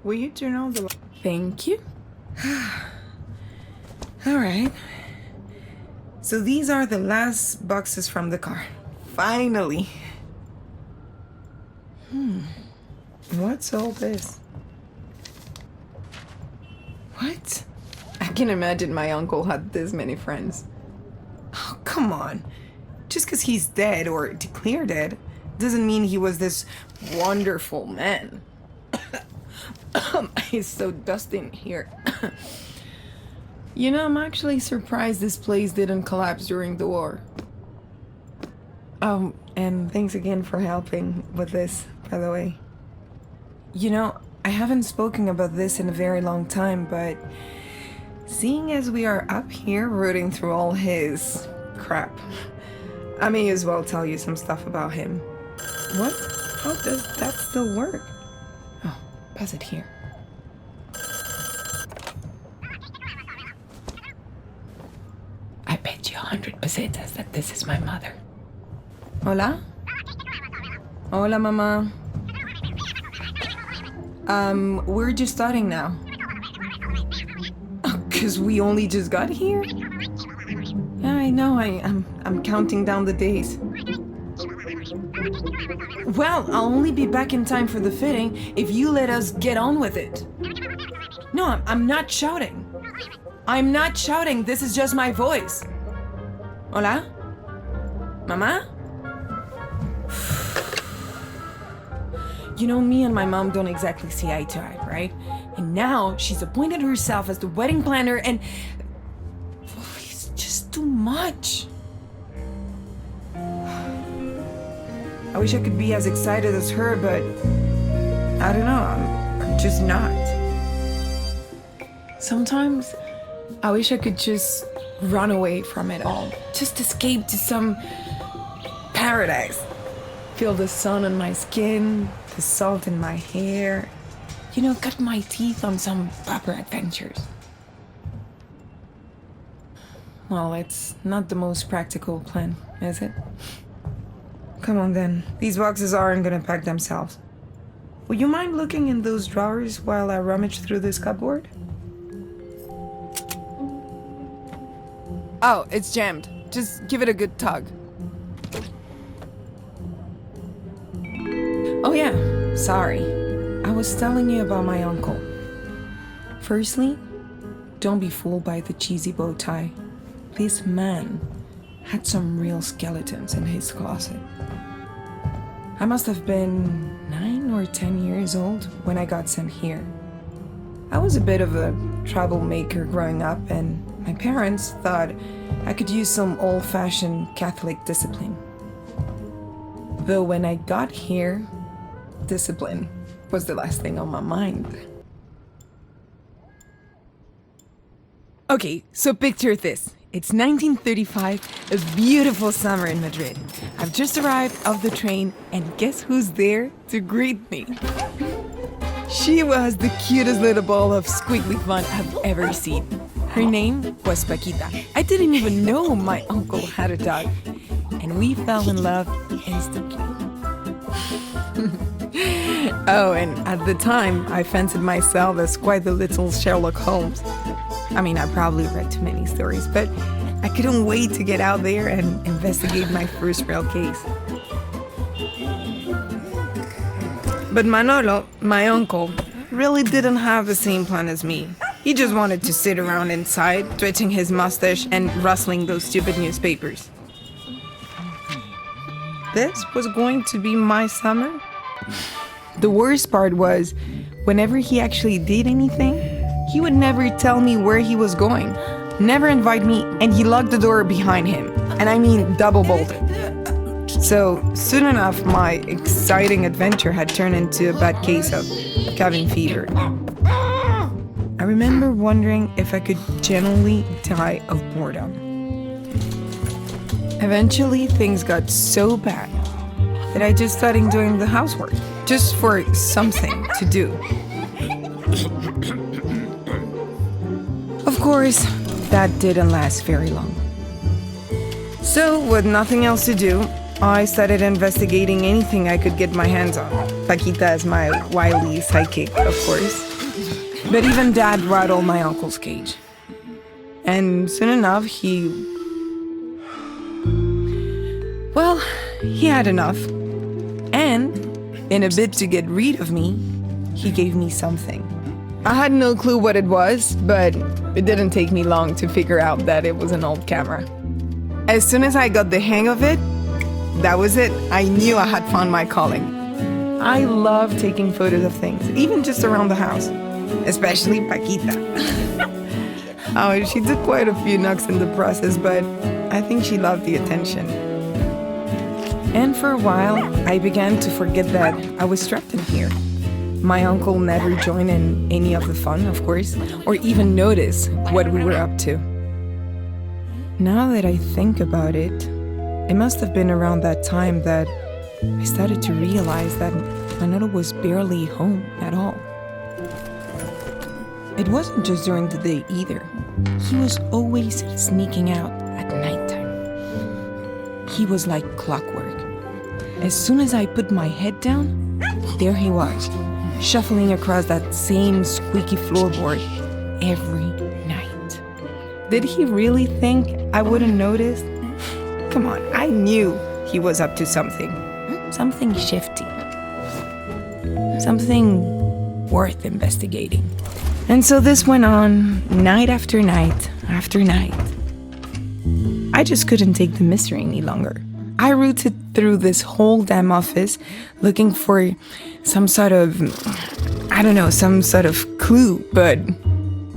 Will you turn on the light? Thank you. All right. So these are the last boxes from the car. Finally. What's all this? What? I can imagine my uncle had this many friends. Oh, come on. Just because he's dead or declared dead doesn't mean he was this wonderful man. It's so dusty in here. You know, I'm actually surprised this place didn't collapse during the war. And thanks again for helping with this, by the way. You know, I haven't spoken about this in a very long time, but Seeing as we are up here rooting through all his crap, I may as well tell you some stuff about him. What? How does that still work? oh, pass it here. I bet you 100 pesetas that this is my mother. Hola? Hola, mama. We're just starting now. Cause we only just got here? Yeah, I know, I'm counting down the days. Well, I'll only be back in time for the fitting if you let us get on with it. No, I'm not shouting. I'm not shouting, this is just my voice. Hola? Mama? You know, me and my mom don't exactly see eye to eye, right? And now she's appointed herself as the wedding planner and... it's just too much. I wish I could be as excited as her, but... I don't know, I'm just not. Sometimes, I wish I could just run away from it all. Just escape to some paradise. Feel the sun on my skin, the salt in my hair. You know, cut my teeth on some proper adventures. Well, it's not the most practical plan, is it? Come on then, these boxes aren't gonna pack themselves. Would you mind looking in those drawers while I rummage through this cupboard? Oh, it's jammed. Just give it a good tug. Oh yeah, sorry. I was telling you about my uncle. Firstly, don't be fooled by the cheesy bow tie. This man had some real skeletons in his closet. I must have been 9 or 10 years old when I got sent here. I was a bit of a troublemaker growing up, and my parents thought I could use some old-fashioned Catholic discipline. Though when I got here, discipline was the last thing on my mind. Okay, so picture this. It's 1935, a beautiful summer in Madrid. I've just arrived off the train, and guess who's there to greet me? She was the cutest little ball of squiggly fun I've ever seen. Her name was Paquita. I didn't even know my uncle had a dog, and we fell in love instantly. Oh, and at the time, I fancied myself as quite the little Sherlock Holmes. I mean, I probably read too many stories, but I couldn't wait to get out there and investigate my first real case. But Manolo, my uncle, really didn't have the same plan as me. He just wanted to sit around inside, twitching his mustache and rustling those stupid newspapers. This was going to be my summer. The worst part was, whenever he actually did anything, he would never tell me where he was going, never invite me, and he locked the door behind him. And I mean double bolted. So soon enough, my exciting adventure had turned into a bad case of cabin fever. I remember wondering if I could genuinely die of boredom. Eventually, things got so bad that I just started doing the housework, just for something to do. Of course, that didn't last very long. So, with nothing else to do, I started investigating anything I could get my hands on. Paquita is my wily sidekick, of course. But even Dad rattled my uncle's cage. And soon enough, he had enough. And, in a bid to get rid of me, he gave me something. I had no clue what it was, but it didn't take me long to figure out that it was an old camera. As soon as I got the hang of it, that was it. I knew I had found my calling. I love taking photos of things, even just around the house, especially Paquita. Oh, she took quite a few knocks in the process, but I think she loved the attention. And for a while, I began to forget that I was trapped in here. My uncle never joined in any of the fun, of course, or even noticed what we were up to. Now that I think about it, it must have been around that time that I started to realize that Manolo was barely home at all. It wasn't just during the day either. He was always sneaking out at nighttime. He was like clockwork. As soon as I put my head down, there he was, shuffling across that same squeaky floorboard every night. Did he really think I wouldn't notice? Come on, I knew he was up to something. Something shifty. Something worth investigating. And so this went on, night after night after night. I just couldn't take the mystery any longer. I rooted through this whole damn office looking for some sort of clue, but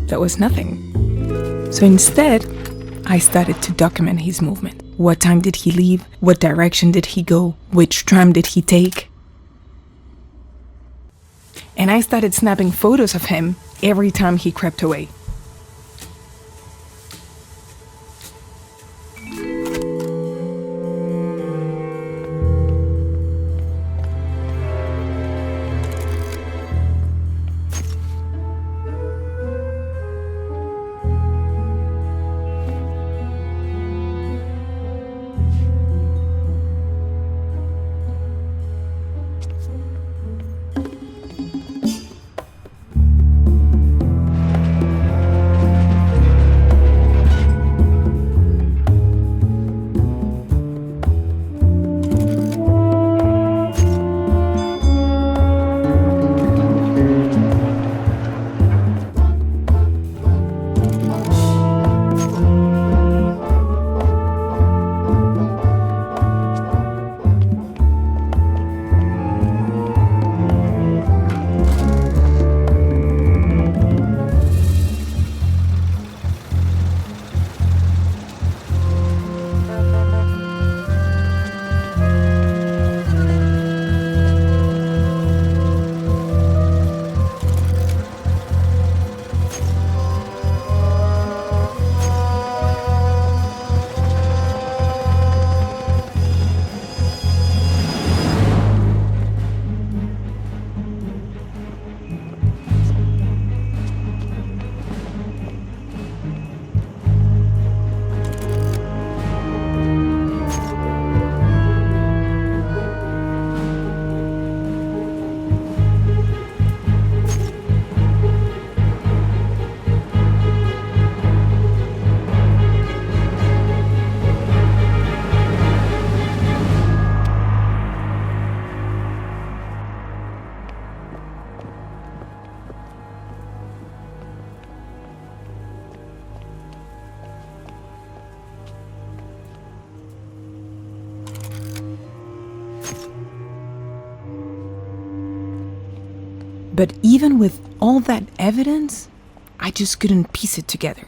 there was nothing. So instead, I started to document his movement. What time did he leave? What direction did he go? Which tram did he take? And I started snapping photos of him every time he crept away. But even with all that evidence, I just couldn't piece it together.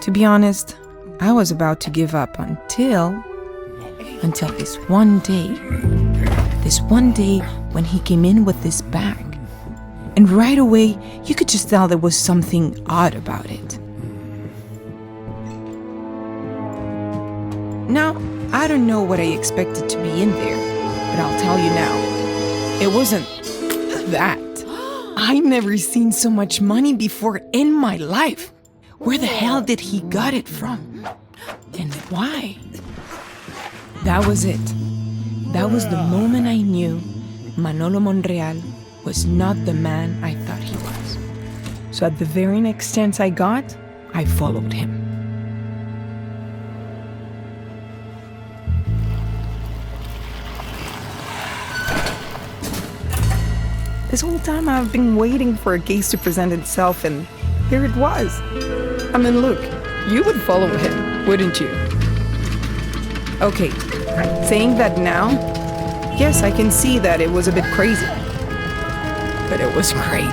To be honest, I was about to give up until this one day. This one day when he came in with this bag. And right away, you could just tell there was something odd about it. Now, I don't know what I expected to be in there, but I'll tell you now, it wasn't that. I never seen so much money before in my life. Where the hell did he got it from? And why? That was it. That was the moment I knew Manolo Monreal was not the man I thought he was. So at the very next chance I got, I followed him. This whole time I've been waiting for a case to present itself, and here it was. I mean, look, you would follow him, wouldn't you? Okay, saying that now, yes, I can see that it was a bit crazy. But it was great.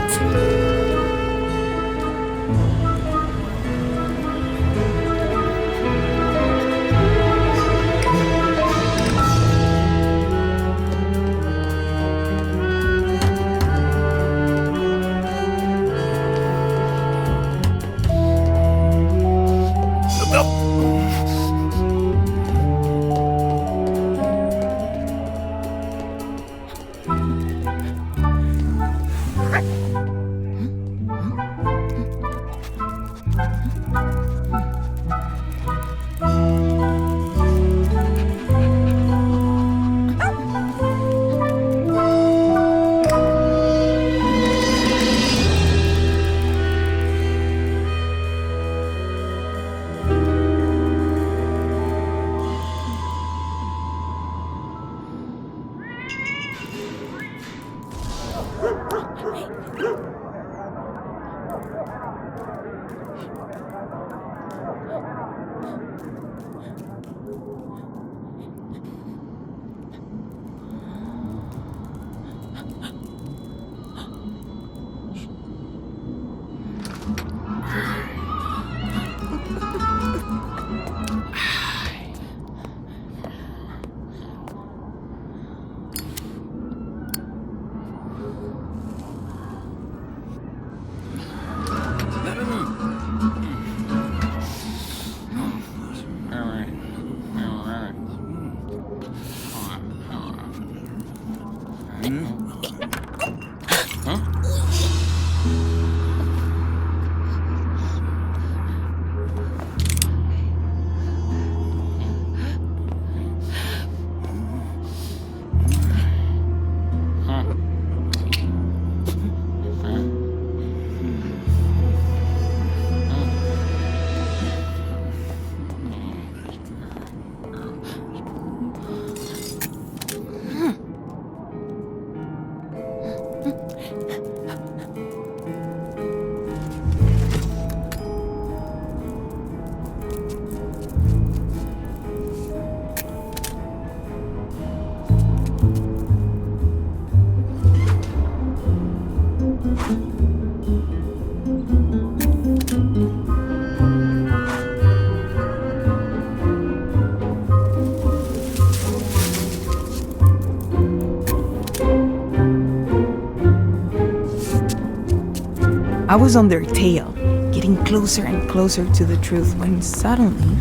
I was on their tail, getting closer and closer to the truth, when suddenly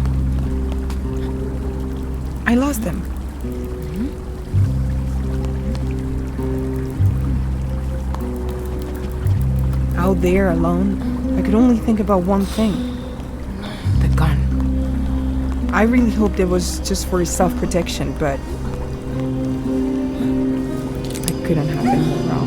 I lost them. Out there alone, I could only think about one thing: the gun. I really hoped it was just for self-protection, but I couldn't have been more wrong.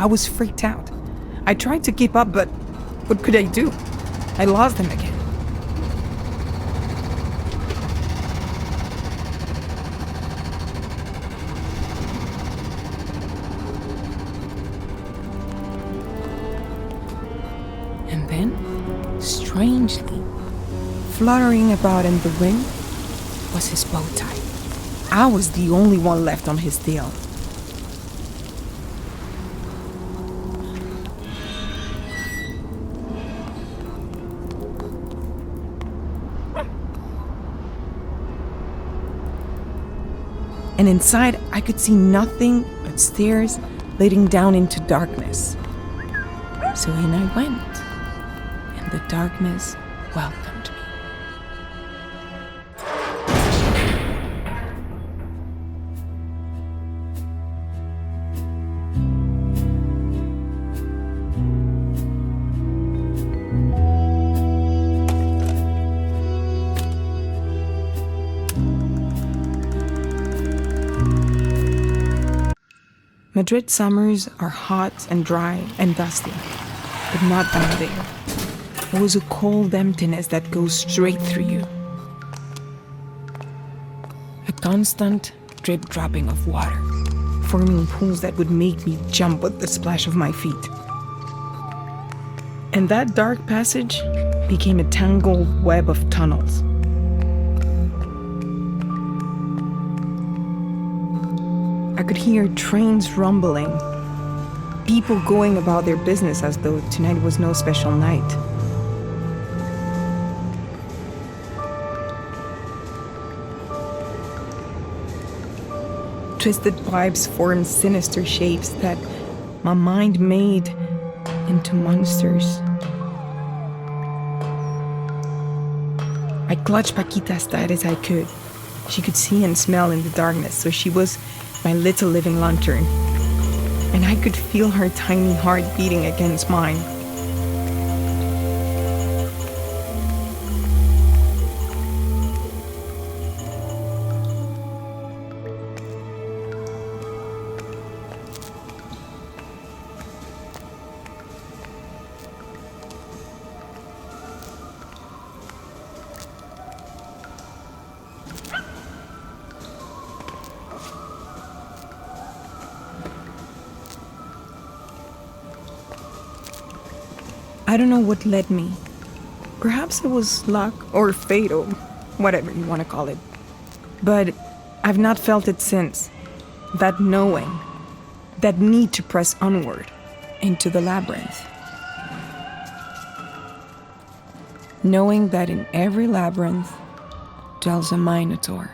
I was freaked out. I tried to keep up, but what could I do? I lost them again. And then, strangely, fluttering about in the wind was his bow tie. I was the only one left on his tail. And inside, I could see nothing but stairs leading down into darkness. So in I went, and the darkness welcomed me. Madrid summers are hot and dry and dusty, but not down there. It was a cold emptiness that goes straight through you. A constant drip dropping of water, forming pools that would make me jump with the splash of my feet. And that dark passage became a tangled web of tunnels. I could hear trains rumbling, people going about their business as though tonight was no special night. Twisted pipes formed sinister shapes that my mind made into monsters. I clutched Paquita as tight as I could. She could see and smell in the darkness, so she was my little living lantern, and I could feel her tiny heart beating against mine. I don't know what led me. Perhaps it was luck or fate or whatever you want to call it. But I've not felt it since. That knowing, that need to press onward into the labyrinth. Knowing that in every labyrinth dwells a minotaur.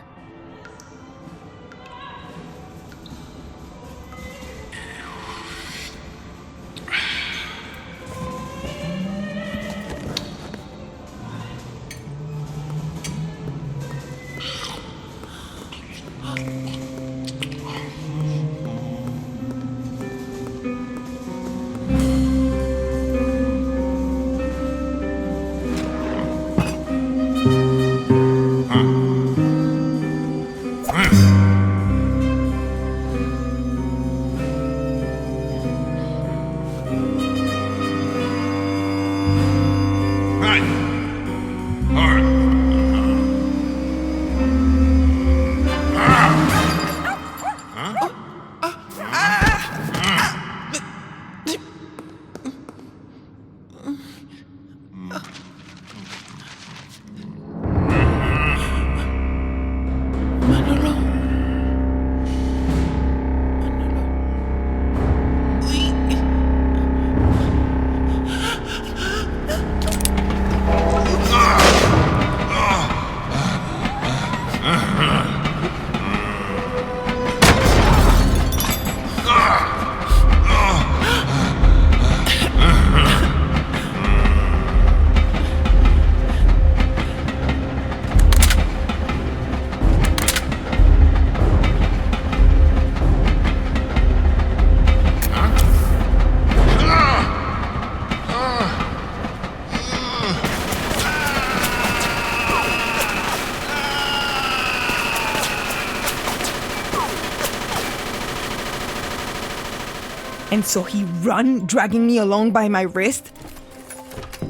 And so he run, dragging me along by my wrist.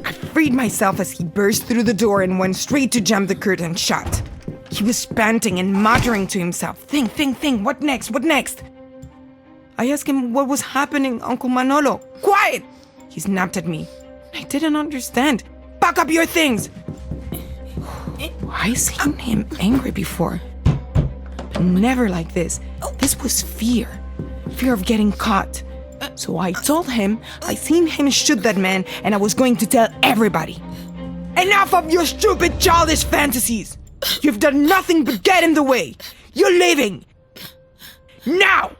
I freed myself as he burst through the door and went straight to jam the curtain shut. He was panting and muttering to himself, think, what next, what next? I asked him what was happening, Uncle Manolo. Quiet! He snapped at me. I didn't understand. Pack up your things! I seen him angry before. But never like this. This was fear. Fear of getting caught. So I told him I seen him shoot that man and I was going to tell everybody. Enough of your stupid childish fantasies! You've done nothing but get in the way! You're leaving! Now!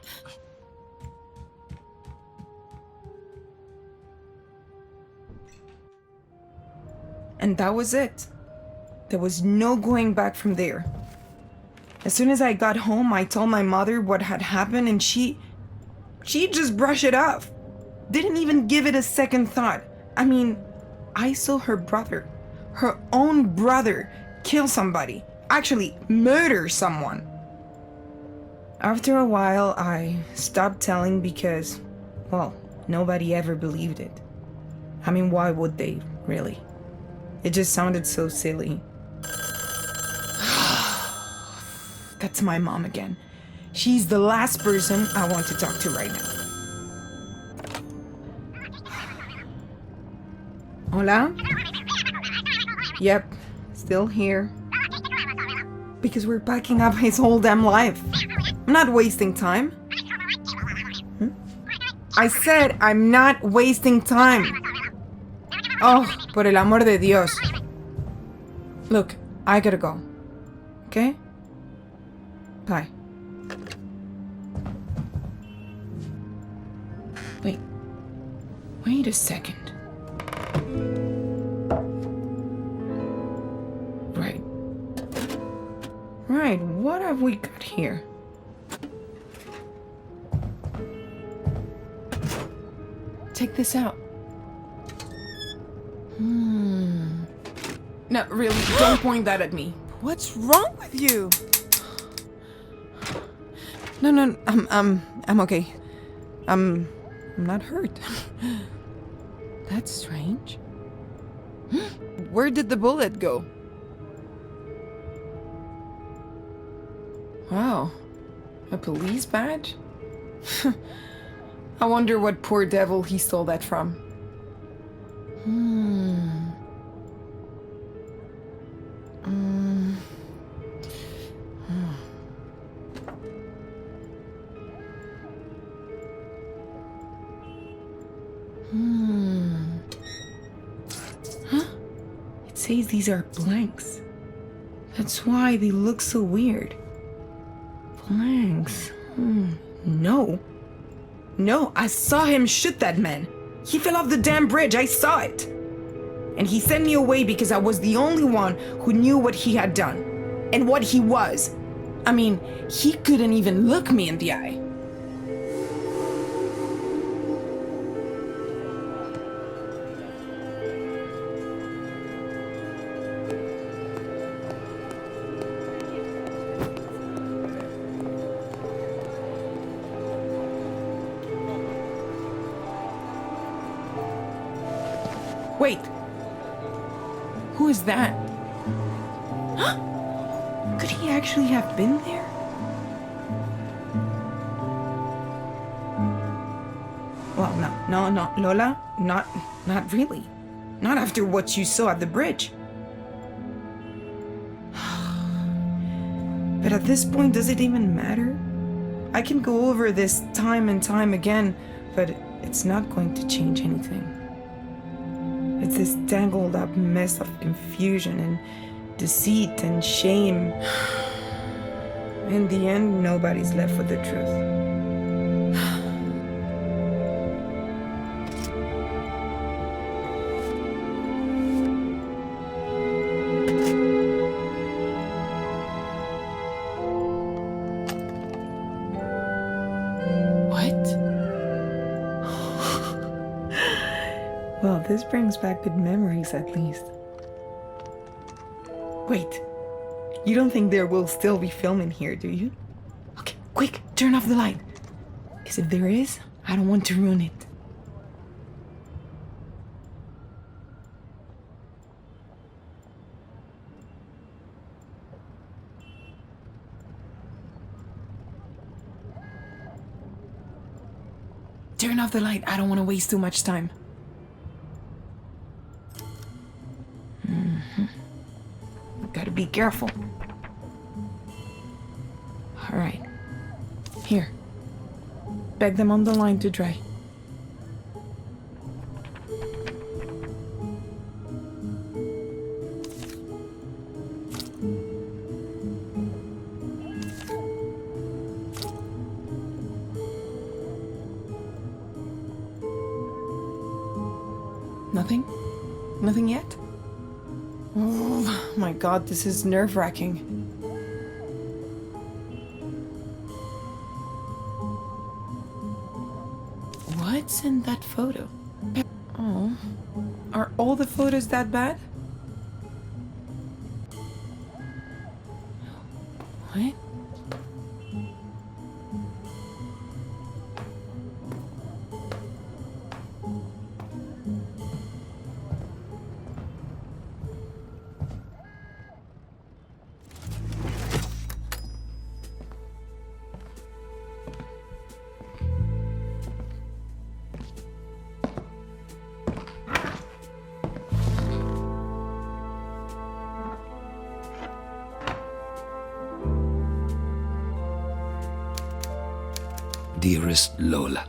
And that was it. There was no going back from there. As soon as I got home, I told my mother what had happened and she just brushed it off. Didn't even give it a second thought. I mean, I saw her brother, her own brother, kill somebody. Actually, murder someone. After a while, I stopped telling because, well, nobody ever believed it. I mean, why would they, really? It just sounded so silly. That's my mom again. She's the last person I want to talk to right now. Hola? Yep, still here. Because we're packing up his whole damn life. I'm not wasting time. I said I'm not wasting time. Oh, por el amor de Dios. Look, I gotta go. Okay? Bye. Wait a second. Right, what have we got here? Check this out. No, really, don't point that at me. What's wrong with you? No, I'm okay. I'm not hurt. That's strange. Where did the bullet go? Wow, a police badge? I wonder what poor devil he stole that from. Huh? It says these are blanks. That's why they look so weird. Blanks. No, I saw him shoot that man. He fell off the damn bridge, I saw it. And he sent me away because I was the only one who knew what he had done. And what he was. I mean, he couldn't even look me in the eye. Wait. Who is that? Could he actually have been there? Well, no, Lola, not really. Not after what you saw at the bridge. But at this point, does it even matter? I can go over this time and time again, but it's not going to change anything. It's this tangled up mess of confusion and deceit and shame. In the end, nobody's left with the truth. Well, this brings back good memories, at least. Wait, you don't think there will still be film in here, do you? Okay, quick, turn off the light. Because if there is, I don't want to ruin it. Turn off the light. I don't want to waste too much time. Gotta be careful. All right. Here. Bag them on the line to dry. Nothing? Nothing yet? Oh my god, this is nerve-wracking. What's in that photo? Oh. Are all the photos that bad? What? Dearest Lola,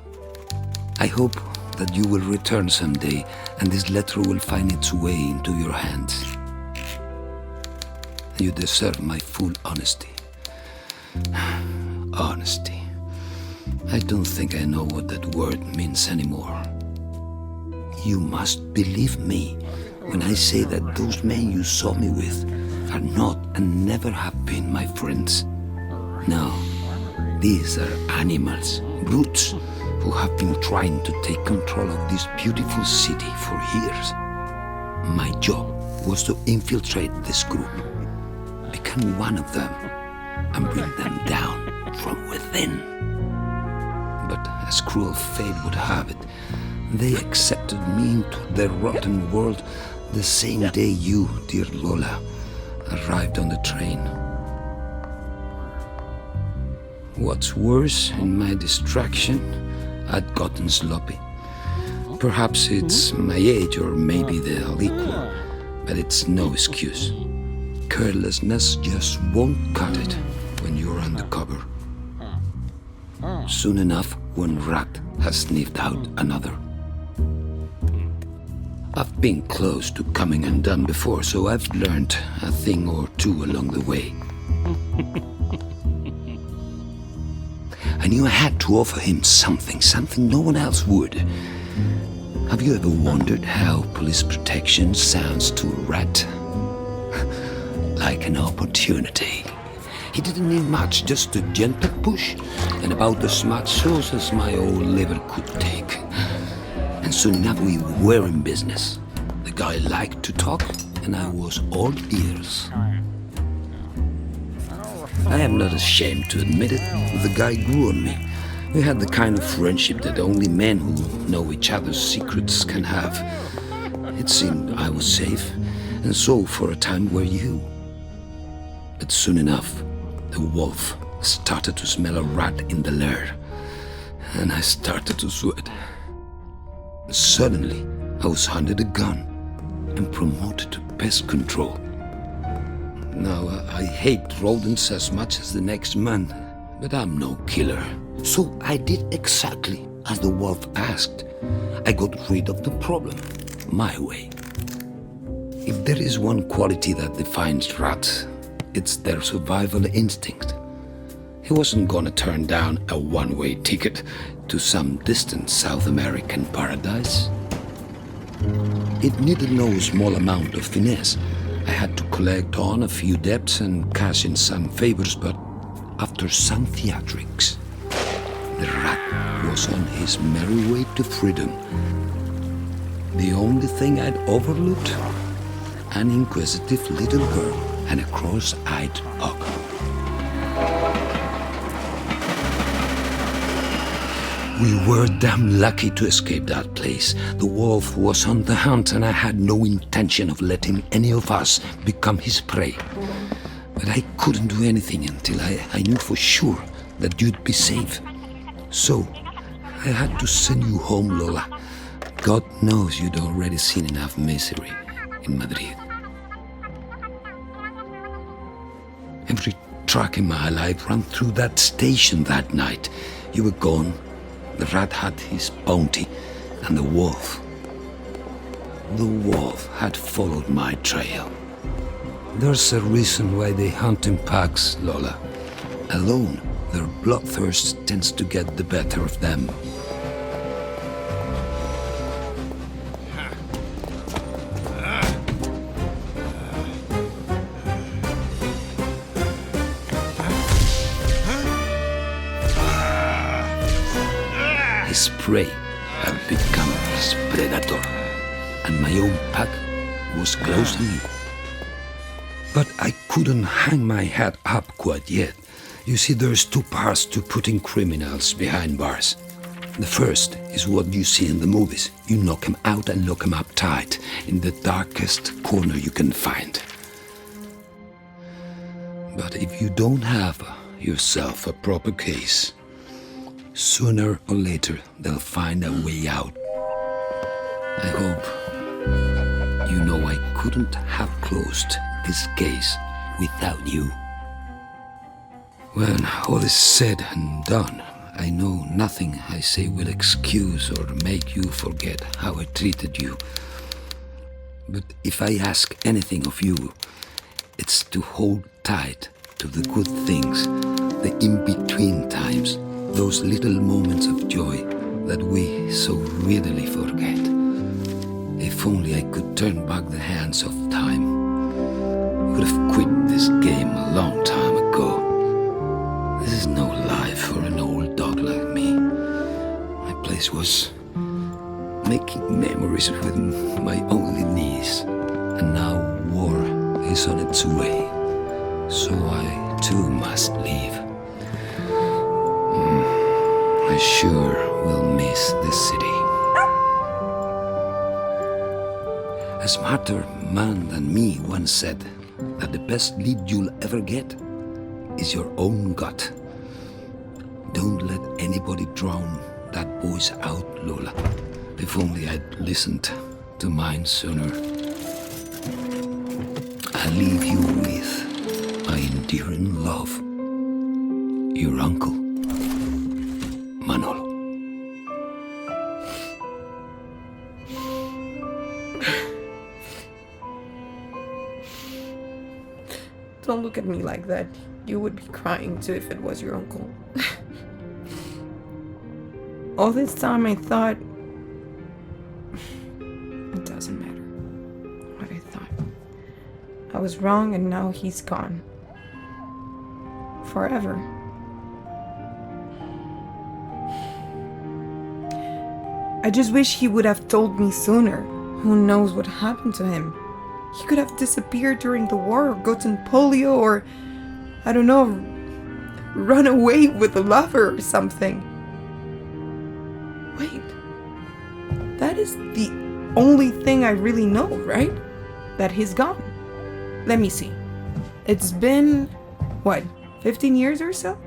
I hope that you will return someday and this letter will find its way into your hands. You deserve my full honesty. Honesty. I don't think I know what that word means anymore. You must believe me when I say that those men you saw me with are not and never have been my friends. No. These are animals, brutes, who have been trying to take control of this beautiful city for years. My job was to infiltrate this group, become one of them, and bring them down from within. But as cruel fate would have it, they accepted me into their rotten world the same day you, dear Lola, arrived on the train. What's worse, in my distraction, I'd gotten sloppy. Perhaps it's my age or maybe the liquor, but it's no excuse. Carelessness just won't cut it when you're undercover. Soon enough, one rat has sniffed out another. I've been close to coming undone before, so I've learned a thing or two along the way. I knew I had to offer him something no one else would. Have you ever wondered how police protection sounds to a rat? Like an opportunity. He didn't need much, just a gentle push, and about as much sauce as my old liver could take. And soon enough we were in business. The guy liked to talk, and I was all ears. I am not ashamed to admit it, the guy grew on me. We had the kind of friendship that only men who know each other's secrets can have. It seemed I was safe, and so for a time were you. But soon enough, the wolf started to smell a rat in the lair, and I started to sweat. Suddenly, I was handed a gun and promoted to pest control. Now, I hate rodents as much as the next man, but I'm no killer. So I did exactly as the wolf asked. I got rid of the problem, my way. If there is one quality that defines rats, it's their survival instinct. He wasn't gonna turn down a one-way ticket to some distant South American paradise. It needed no small amount of finesse. I had to collect on a few debts and cash in some favors, but after some theatrics, the rat was on his merry way to freedom. The only thing I'd overlooked, an inquisitive little girl and a cross-eyed hawk. We were damn lucky to escape that place. The wolf was on the hunt, and I had no intention of letting any of us become his prey. But I couldn't do anything until I knew for sure that you'd be safe. So, I had to send you home, Lola. God knows you'd already seen enough misery in Madrid. Every truck in my life ran through that station that night. You were gone, the rat had his bounty, and the wolf had followed my trail. There's a reason why they hunt in packs, Lola. Alone, their bloodthirst tends to get the better of them. His prey had become his predator, and my own pack was closing in. But I couldn't hang my head up quite yet. You see, there's two parts to putting criminals behind bars. The first is what you see in the movies. You knock them out and lock them up tight in the darkest corner you can find. But if you don't have yourself a proper case, sooner or later they'll find a way out. I hope you know I couldn't have closed this case without you. When all is said and done, I know nothing I say will excuse or make you forget how I treated you. But if I ask anything of you, it's to hold tight to the good things, the in-between times, those little moments of joy that we so readily forget. If only I could turn back the hands of time, I would have quit this game a long time ago. This is no life for an old dog like me. My place was making memories with my only niece, and now war is on its way, so I too must leave. I sure will miss this city. A smarter man than me once said that the best lead you'll ever get is your own gut. Don't let anybody drown that voice out, Lola. If only I'd listened to mine sooner. I leave you with my endearing love. Your uncle, Manolo. Don't look at me like that. You would be crying too if it was your uncle. All this time I thought... It doesn't matter what I thought. I was wrong and now he's gone. Forever. I just wish he would have told me sooner. Who knows what happened to him? He could have disappeared during the war or gotten polio or, I don't know, run away with a lover or something. Wait. That is the only thing I really know, right? That he's gone. Let me see. It's been, what, 15 years or so?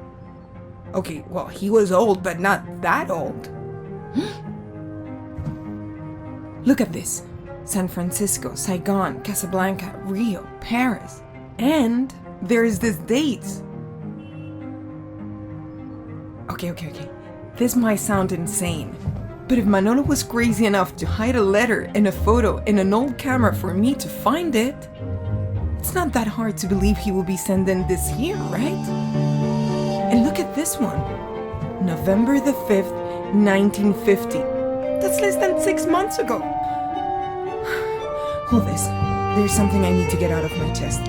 Okay, well, he was old, but not that old. Look at this. San Francisco, Saigon, Casablanca, Rio, Paris. And there's this date. Okay. This might sound insane. But if Manolo was crazy enough to hide a letter and a photo in an old camera for me to find it, it's not that hard to believe he will be sending this year, right? And look at this one. November the 5th, 1950. That's less than 6 months ago. Hold this. There's something I need to get out of my chest.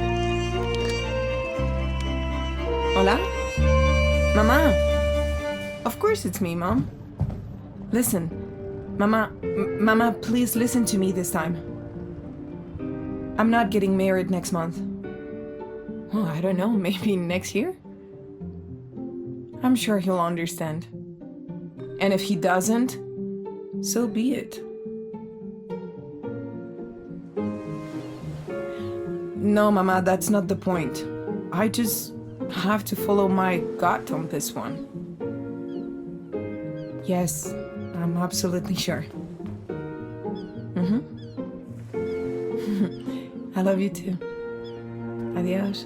Hola? Mama? Of course it's me, Mom. Listen. Mama, please listen to me this time. I'm not getting married next month. Oh, I don't know, maybe next year? I'm sure he'll understand. And if he doesn't, so be it. No, Mama, that's not the point. I just have to follow my gut on this one. Yes, I'm absolutely sure. I love you too. Adios.